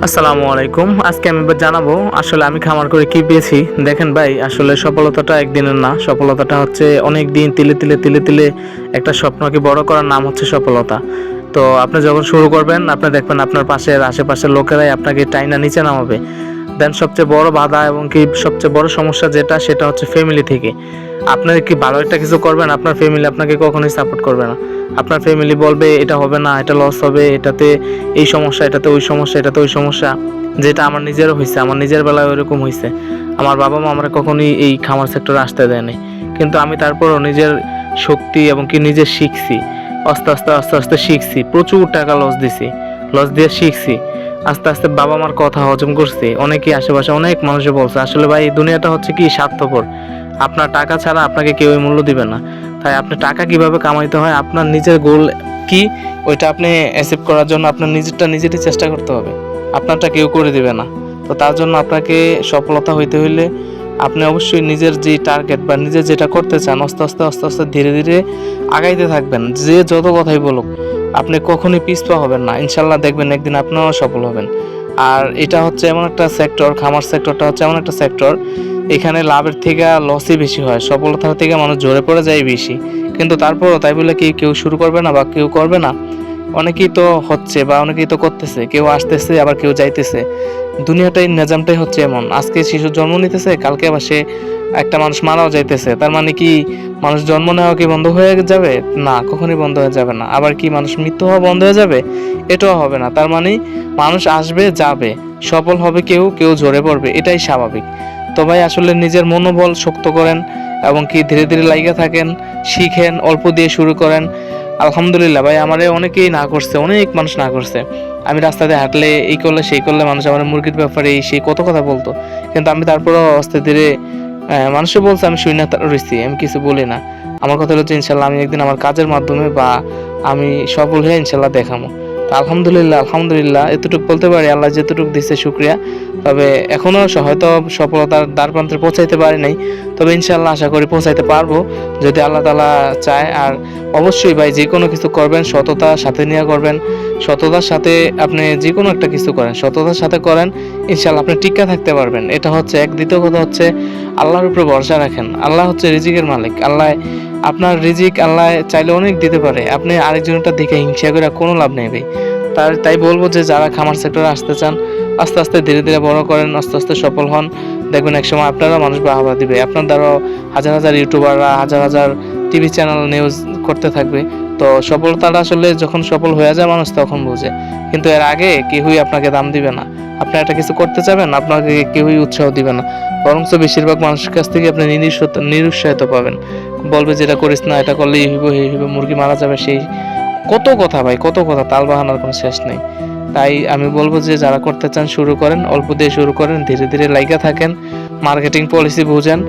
আসসালামু আলাইকুম। আজকে আমি এবার জানাবো আসলে আমি খামার করে কি পেয়েছি। দেখেন ভাই, আসলে সফলতাটা একদিনের না। সফলতাটা হচ্ছে অনেক দিন তিলে তিলে একটা স্বপ্নকে বড় করার নাম হচ্ছে সফলতা। তো আপনি যখন শুরু করবেন, আপনি দেখবেন আপনার পাশের আশেপাশের লোকেরাই আপনাকে টাইনা নিচে নামাবে। দেন সবচেয়ে বড় বাধা এবং কি সবচেয়ে বড় সমস্যা যেটা, সেটা হচ্ছে ফ্যামিলি থেকে। আপনি কি ভালো একটা কিছু করবেন, আপনার ফ্যামিলি আপনাকে কখনোই সাপোর্ট করবে না। আপনার ফ্যামিলি বলবে এটা হবে না, এটা লস হবে, এটাতে এই সমস্যা, এটাতে ওই সমস্যা, এটাতে ওই সমস্যা। যেটা আমার নিজেরও হয়েছে, আমার নিজের বেলায় ওইরকম হয়েছে। আমার বাবা মা আমরা কখনোই এই খামার সেক্টরে আসতে দেয়নি, কিন্তু আমি তারপরও নিজের শক্তি এবং কি নিজে শিখছি। আস্তে আস্তে শিখছি, প্রচুর টাকা লস দিছি, লস দিয়ে শিখছি। আস্তে আস্তে বাবা মার কথা হজম করছি। অনেকেই আশেপাশে অনেক মানুষে বলছে আসলে ভাই এই দুনিয়াটা হচ্ছে কি স্বার্থপর, আপনার টাকা ছাড়া আপনাকে কেউই মূল্য দিবে না। তাই আপনি টাকা কিভাবে কামাইতে হয়, আপনার নিজের গোল কি, ওইটা আপনি অ্যাচিভ করার জন্য আপনার নিজেরই চেষ্টা করতে হবে। আপনারটা কেউ করে দিবে না। তো তার জন্য আপনাকে সফলতা হইতে হইলে আপনি অবশ্যই নিজের যে টার্গেট বা নিজের যেটা করতে চান আস্তে আস্তে ধীরে ধীরে আগাইতে থাকবেন। যে যত কথাই বলুক, আপনি কখনোই পিছপা হবেন না। ইনশাল্লাহ দেখবেন একদিন আপনিও সফল হবেন। আর এটা হচ্ছে এমন একটা সেক্টর, খামার সেক্টরটা হচ্ছে এমন একটা সেক্টর, এখানে লাভের থেকে লসই বেশি হয়, সফলতার থেকে মানুষ ঝরে পড়ে যায় বেশি। কিন্তু তারপরও তাই বলে কি কেউ শুরু করবে না বা কেউ করবে না? অনেকেই তো হচ্ছে বা অনেকেই তো করতেছে, কেউ আসতেছে আবার কেউ যাইতেছে। দুনিয়াটাই নিজামটাই হচ্ছে এমন, আজকে শিশু জন্ম নিতেছে, কালকে আবার সে একটা মানুষ মারাও যাইতেছে। তার মানে কি মানুষ জন্ম নেওয়া কি বন্ধ হয়ে যাবে? না, কখনোই বন্ধ হয়ে যাবে না। আবার কি মানুষ মৃত্যু হওয়া বন্ধ হয়ে যাবে? এটাও হবে না। তার মানে মানুষ আসবে যাবে, সফল হবে কেউ, কেউ ঝরে পড়বে, এটাই স্বাভাবিক। তো ভাই আসলে নিজের মনোবল শক্ত করেন এবং কি ধীরে ধীরে লাইগা থাকেন, শিখেন, অল্প দিয়ে শুরু করেন। আলহামদুলিল্লাহ ভাই, আমারে অনেকেই না করছে, অনেক মানুষ না করছে। আমি রাস্তাতে হাঁটলে এই করলে সেই করলে মানুষ আমার মুরগির ব্যাপারে এই সেই কত কথা বলতো, কিন্তু আমি তারপরও আস্তে ধীরে মানুষে বলছে আমি শুই না রয়েছি, আমি কিছু বলি না। আমার কথা হলো যে ইনশাল্লাহ আমি একদিন আমার কাজের মাধ্যমে বা আমি সফল হয়ে ইনশাল্লাহ দেখাবো। তো আলহামদুলিল্লাহ এতটুকু বলতে পারি, আল্লাহ যেতটুকু দিচ্ছে শুক্রিয়া। তবে এখনো হয়তো সফলতার দ্বার প্রান্তে পৌঁছাইতে পারি নাই, তবে ইনশাল্লাহ আশা করি পৌঁছাইতে পারবো যদি আল্লাহ তাআলা চায়। আর অবশ্যই ভাই যে কোনো কিছু করবেন সততার সাথে নিয়ে করবেন। সততার সাথে আপনি যে কোনো একটা কিছু করেন, সততার সাথে করেন, ইনশাল্লাহ আপনি টিকা থাকতে পারবেন। এটা হচ্ছে এক। দ্বিতীয় কথা হচ্ছে আল্লাহর উপরে ভরসা রাখেন। আল্লাহ হচ্ছে রিজিকের মালিক। আল্লাহ আপনার রিজিক আল্লাহ চাইলে অনেক দিতে পারে, আপনি আরেকজনটা দেখে হিংসা করে কোনো লাভ নেই ভাই। তাই বলবো যে যারা খামার সেক্টরে আসতে চান, আস্তে আস্তে ধীরে ধীরে বড় করেন, আস্তে আস্তে সফল হন। দেখবেন একসময় আপনারা মানুষ বাহবা দিবে, আপনার দ্বারাও হাজার হাজার ইউটিউবাররা, হাজার হাজার টিভি চ্যানেল নিউজ করতে থাকবে। তো সফলতাটা আসলে যখন সফল হয়ে যায় মানুষ তখন বোঝে, কিন্তু এর আগে কেউই আপনাকে দাম দিবে না। আপনি একটা কিছু করতে চাবেন, আপনাকে কেউই উৎসাহ দিবে না। বরঞ্চ বেশিরভাগ মানুষের কাছ থেকে আপনি নিরুৎসাহিত পাবেন। বলবে যেটা করিস না, এটা করলে এই হইব এই হইব, মুরগি মারা যাবে, সেই কত কথা ভাই, কত কথা, তাল বাহানার কোনো শেষ নেই। তাই আমি বলবো যে যারা করতে চান শুরু করেন, অল্প দিয়ে শুরু করেন, ধীরে ধীরে লাইগা থাকেন, মার্কেটিং পলিসি বুঝেন।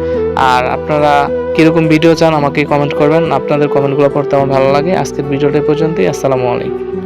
আর আপনারা কিরকম ভিডিও চান আমাকে কমেন্ট করবেন, আপনাদের কমেন্টগুলো পড়তে আমার ভালো লাগে। আজকের ভিডিওটা পর্যন্তই। আসসালামু আলাইকুম।